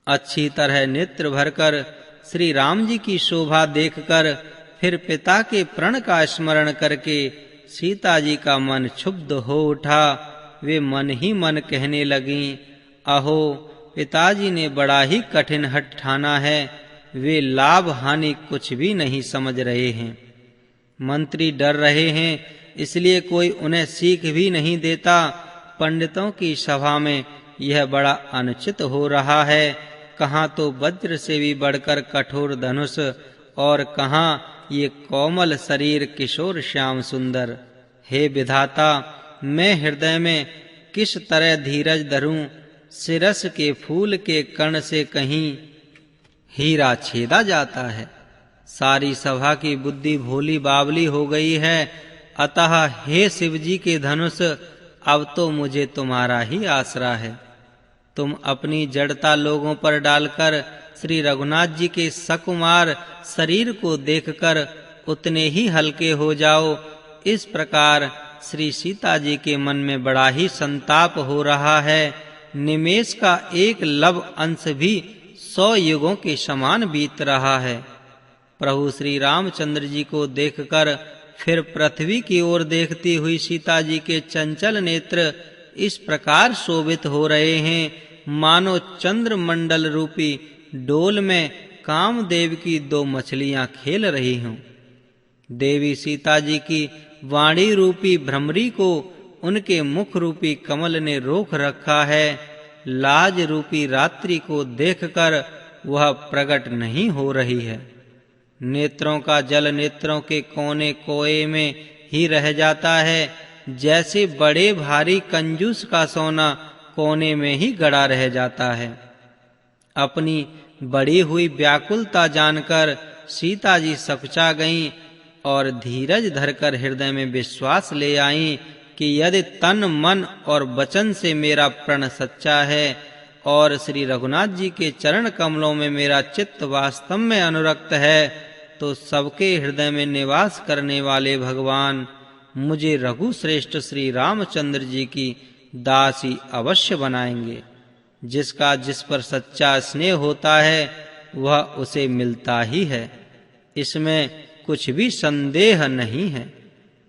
अच्छी तरह नेत्र भरकर श्री राम जी की शोभा देखकर फिर पिता के प्रण का स्मरण करके सीता जी का मन क्षुब्ध हो उठा। वे मन ही मन कहने लगीं, अहो पिताजी ने बड़ा ही कठिन हठ ठाना है। वे लाभ हानि कुछ भी नहीं समझ रहे हैं। मंत्री डर रहे हैं, इसलिए कोई उन्हें सीख भी नहीं देता। पंडितों की सभा में यह बड़ा अनुचित हो रहा है। कहाँ तो वज्र से भी बढ़कर कठोर धनुष और कहाँ ये कोमल शरीर किशोर श्याम सुंदर। हे विधाता, मैं हृदय में किस तरह धीरज धरूं। शिरस के फूल के कण से कहीं हीरा छेदा जाता है। सारी सभा की बुद्धि भोली बावली हो गई है। अतः हे शिव जी के धनुष, अब तो मुझे तुम्हारा ही आसरा है। तुम अपनी जड़ता लोगों पर डालकर श्री रघुनाथ जी के सकुमार शरीर को देखकर उतने ही हल्के हो जाओ। इस प्रकार श्री सीता जी के मन में बड़ा ही संताप हो रहा है। निमेष का एक लव अंश भी 100 युगों के समान बीत रहा है। प्रभु श्री रामचंद्र जी को देखकर फिर पृथ्वी की ओर देखती हुई सीता जी के चंचल नेत्र इस प्रकार शोभित हो रहे हैं, मानो चंद्रमंडल रूपी डोल में कामदेव की 2 मछलियां खेल रही हों। देवी सीता जी की वाणी रूपी भ्रमरी को उनके मुख रूपी कमल ने रोक रखा है। लाज रूपी रात्रि को देखकर वह प्रकट नहीं हो रही है। नेत्रों का जल नेत्रों के कोने कोए में ही रह जाता है, जैसे बड़े भारी कंजूस का सोना कोने में ही गड़ा रह जाता है। अपनी बड़ी हुई व्याकुलता जानकर सीता जी सकुचा गईं और धीरज धरकर हृदय में विश्वास ले आईं कि यदि तन मन और वचन से मेरा प्रण सच्चा है और श्री रघुनाथ जी के चरण कमलों में मेरा चित्त वास्तव में अनुरक्त है, तो सबके हृदय में निवास करने वाले भगवान मुझे रघु श्रेष्ठ श्री रामचंद्र जी की दासी अवश्य बनाएंगे। जिसका जिस पर सच्चा स्नेह होता है वह उसे मिलता ही है, इसमें कुछ भी संदेह नहीं है।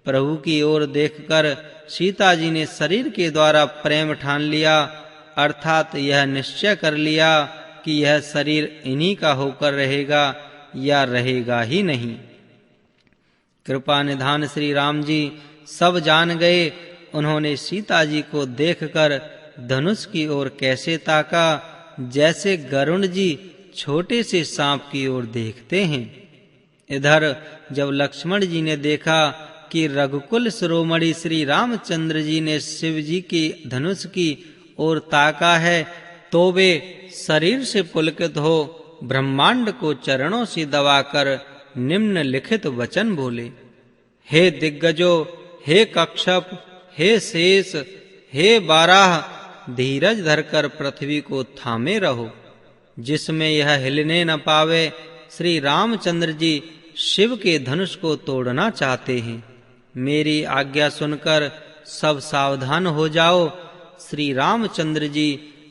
प्रभु की ओर देखकर सीता जी ने शरीर के द्वारा प्रेम ठान लिया, अर्थात यह निश्चय कर लिया कि यह शरीर इन्हीं का होकर रहेगा या रहेगा ही नहीं। कृपा निधान श्री राम जी सब जान गए। उन्होंने सीता जी को देखकर धनुष की ओर कैसे ताका, जैसे गरुण जी छोटे से सांप की ओर देखते हैं। इधर जब लक्ष्मण जी ने देखा कि रघुकुल शिरोमणि श्री रामचंद्र जी ने शिव जी की धनुष की ओर ताका है, तो वे शरीर से पुलकित हो ब्रह्मांड को चरणों से दबाकर निम्नलिखित वचन बोले। हे दिग्गजो, हे कक्षप, हे शेष, हे बाराह, धीरज धरकर पृथ्वी को थामे रहो, जिसमें यह हिलने न पावे। श्री रामचंद्र जी शिव के धनुष को तोड़ना चाहते हैं। मेरी आज्ञा सुनकर सब सावधान हो जाओ। श्री रामचंद्र जी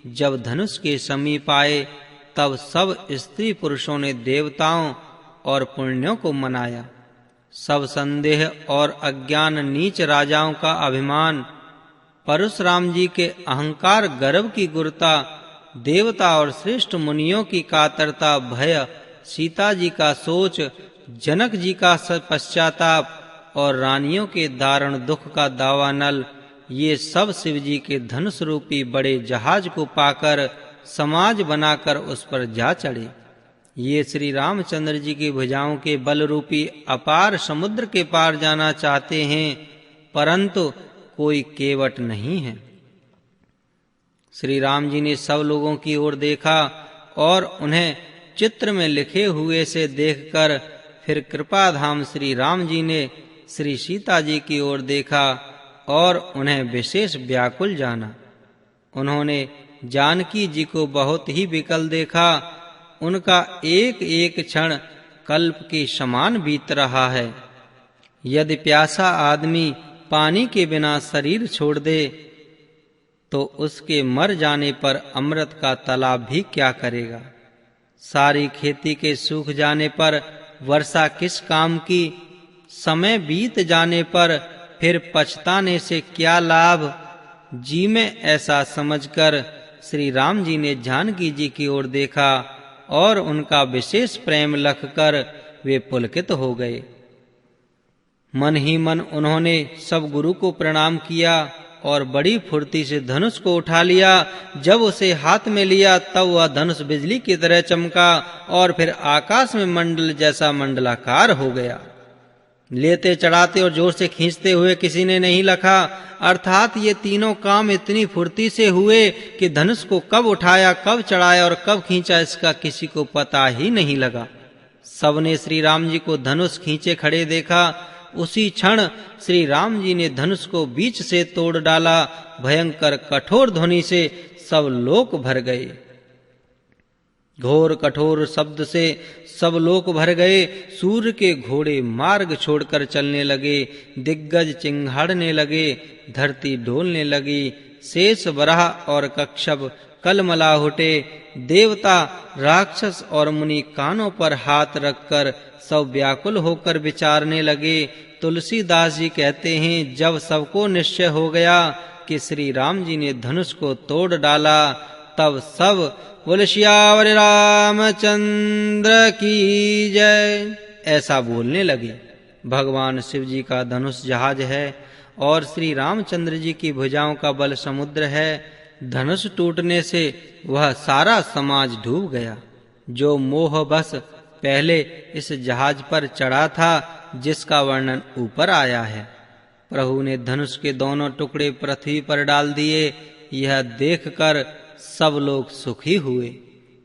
जब धनुष के समीप आए, तब सब स्त्री पुरुषों ने देवताओं और पुण्यों को मनाया। सब संदेह और अज्ञान नीच राजाओं का अभिमान, परशुराम जी के अहंकार गर्व की गुरुता, देवता और श्रेष्ठ मुनियों की कातरता भय, सीता जी का सोच, जनक जी का पश्चाताप और रानियों के दारुण दुख का दावानल, ये सब शिव जी के धनुष रूपी बड़े जहाज को पाकर समाज बनाकर उस पर जा चढ़े। ये श्री रामचंद्र जी की भुजाओं के बल रूपी अपार समुद्र के पार जाना चाहते हैं, परंतु कोई केवट नहीं है। श्री राम जी ने सब लोगों की ओर देखा और उन्हें चित्र में लिखे हुए से देखकर फिर कृपाधाम श्री राम जी ने श्री सीता जी की ओर देखा और उन्हें विशेष व्याकुल जाना। उन्होंने जानकी जी को बहुत ही विकल देखा। उनका एक एक क्षण कल्प के समान बीत रहा है। यदि प्यासा आदमी पानी के बिना शरीर छोड़ दे, तो उसके मर जाने पर अमृत का तालाब भी क्या करेगा। सारी खेती के सूख जाने पर वर्षा किस काम की। समय बीत जाने पर फिर पछताने से क्या लाभ। जी में ऐसा समझकर श्री राम जी ने जानकी जी की ओर देखा और उनका विशेष प्रेम लखकर वे पुलकित हो गए। मन ही मन उन्होंने सब गुरु को प्रणाम किया और बड़ी फुर्ती से धनुष को उठा लिया। जब उसे हाथ में लिया तब वह धनुष बिजली की तरह चमका और फिर आकाश में मंडल जैसा मंडलाकार हो गया। लेते चढ़ाते और जोर से खींचते हुए किसी ने नहीं लखा, अर्थात ये तीनों काम इतनी फुर्ती से हुए कि धनुष को कब उठाया, कब चढ़ाया और कब खींचा इसका किसी को पता ही नहीं लगा। सबने श्री राम जी को धनुष खींचे खड़े देखा। उसी क्षण श्री राम जी ने धनुष को बीच से तोड़ डाला। भयंकर कठोर ध्वनि से सब लोक भर गए। घोर कठोर शब्द से सब लोक भर गए। सूर्य के घोड़े मार्ग छोड़कर चलने लगे। दिग्गज चिंघाड़ने लगे। धरती डोलने लगी। शेष वराह और कच्छप कलमला उठे। देवता राक्षस और मुनि कानों पर हाथ रखकर सब व्याकुल होकर विचारने लगे। तुलसीदास जी कहते हैं, जब सबको निश्चय हो गया कि श्री राम जी ने धनुष को तोड़ डाला, तब सब बोल सियावर रामचंद्र की जय ऐसा बोलने लगे। भगवान शिव जी का धनुष जहाज है और श्री रामचंद्र जी की भुजाओं का बल समुद्र है। धनुष टूटने से वह सारा समाज डूब गया जो मोह बस पहले इस जहाज पर चढ़ा था, जिसका वर्णन ऊपर आया है। प्रभु ने धनुष के दोनों टुकड़े पृथ्वी पर डाल दिए। यह देखकर सब लोग सुखी हुए।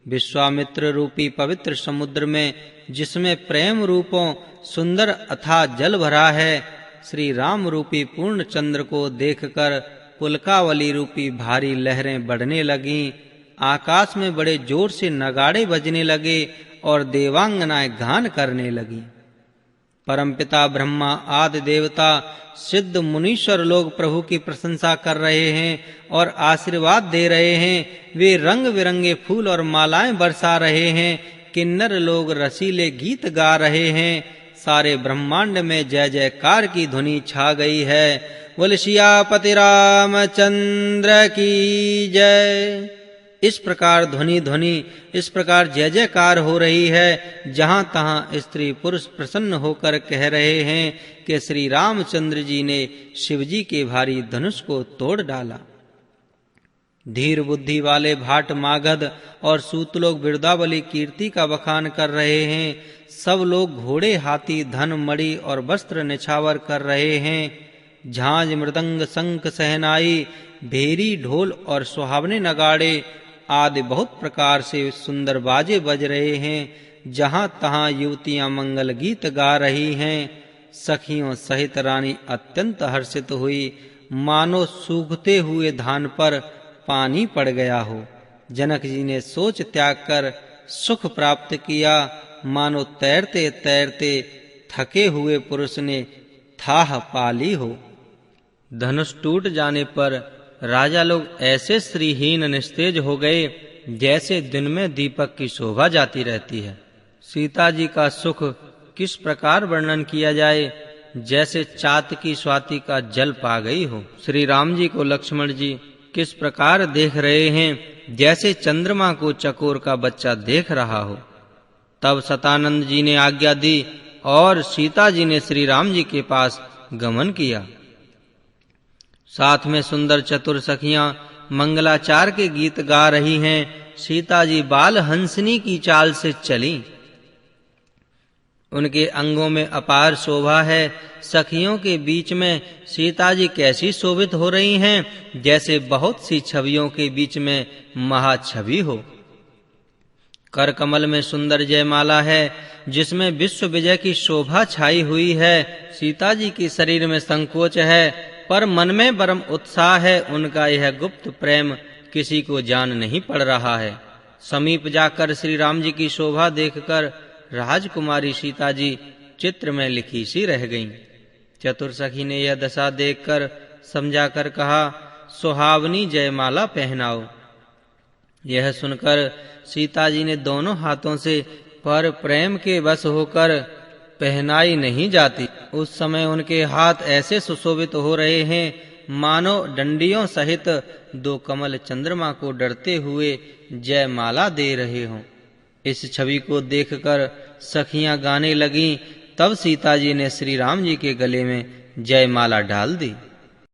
विश्वामित्र रूपी पवित्र समुद्र में, जिसमें प्रेम रूपों सुंदर अथाह जल भरा है, श्री राम रूपी पूर्ण चंद्र को देखकर पुलकावली रूपी भारी लहरें बढ़ने लगीं। आकाश में बड़े जोर से नगाड़े बजने लगे और देवांगनाएं गान करने लगीं। परमपिता ब्रह्मा आदि देवता सिद्ध मुनीश्वर लोग प्रभु की प्रशंसा कर रहे हैं और आशीर्वाद दे रहे हैं। वे रंग बिरंगे फूल और मालाएं बरसा रहे हैं। किन्नर लोग रसीले गीत गा रहे हैं। सारे ब्रह्मांड में जय जयकार की ध्वनि छा गई है। बोल सियापति रामचंद्र की जय। इस प्रकार इस प्रकार जय जयकार हो रही है। जहां तहां स्त्री पुरुष प्रसन्न होकर कह रहे हैं कि श्री रामचंद्र जी ने शिव जी के भारी धनुष को तोड़ डाला। धीर बुद्धि वाले भाट मागध और सूत लोग बिरदावली कीर्ति का बखान कर रहे हैं। सब लोग घोड़े हाथी धन मणि और वस्त्र निछावर कर रहे हैं। झांझ मृदंग शंख सहनाई भेरी ढोल और सुहावने नगाड़े आदि बहुत प्रकार से सुंदर बाजे बज रहे हैं। जहां तहां युवतियां मंगल गीत गा रही हैं। सखियों सहित रानी अत्यंत हर्षित हुई, मानो सूखते हुए धान पर पानी पड़ गया हो। जनक जी ने सोच त्याग कर सुख प्राप्त किया, मानो तैरते तैरते थके हुए पुरुष ने थाह पाली हो। धनुष टूट जाने पर राजा लोग ऐसे श्रीहीन निस्तेज हो गए जैसे दिन में दीपक की शोभा जाती रहती है। सीता जी का सुख किस प्रकार वर्णन किया जाए, जैसे चातकी स्वाति का जल पा गई हो। श्री राम जी को लक्ष्मण जी किस प्रकार देख रहे हैं, जैसे चंद्रमा को चकोर का बच्चा देख रहा हो। तब सतानंद जी ने आज्ञा दी और सीता जी ने श्री राम जी के पास गमन किया। साथ में सुंदर चतुर सखियां मंगलाचार के गीत गा रही हैं। सीता जी बाल हंसनी की चाल से चली। उनके अंगों में अपार शोभा है। सखियों के बीच में सीता जी कैसी शोभित हो रही हैं, जैसे बहुत सी छवियों के बीच में महाछवि हो। कर कमल में सुंदर जयमाला है, जिसमें विश्व विजय की शोभा छाई हुई है। सीता जी के शरीर में संकोच है, पर मन में परम उत्साह है। उनका यह गुप्त प्रेम किसी को जान नहीं पड़ रहा है। समीप जाकर श्री राम जी की शोभा देखकर राजकुमारी सीता जी चित्र में लिखी सी रह गईं। चतुर सखी ने यह दशा देखकर समझाकर कहा, सुहावनी जयमाला पहनाओ। यह सुनकर सीता जी ने दोनों हाथों से पर प्रेम के वश होकर पहनाई नहीं जाती। उस समय उनके हाथ ऐसे सुशोभित हो रहे हैं मानो डंडियों सहित दो कमल चंद्रमा को डरते हुए जयमाला दे रहे हों। इस छवि को देखकर सखियां गाने लगीं। तब सीता जी ने श्री राम जी के गले में जयमाला डाल दी।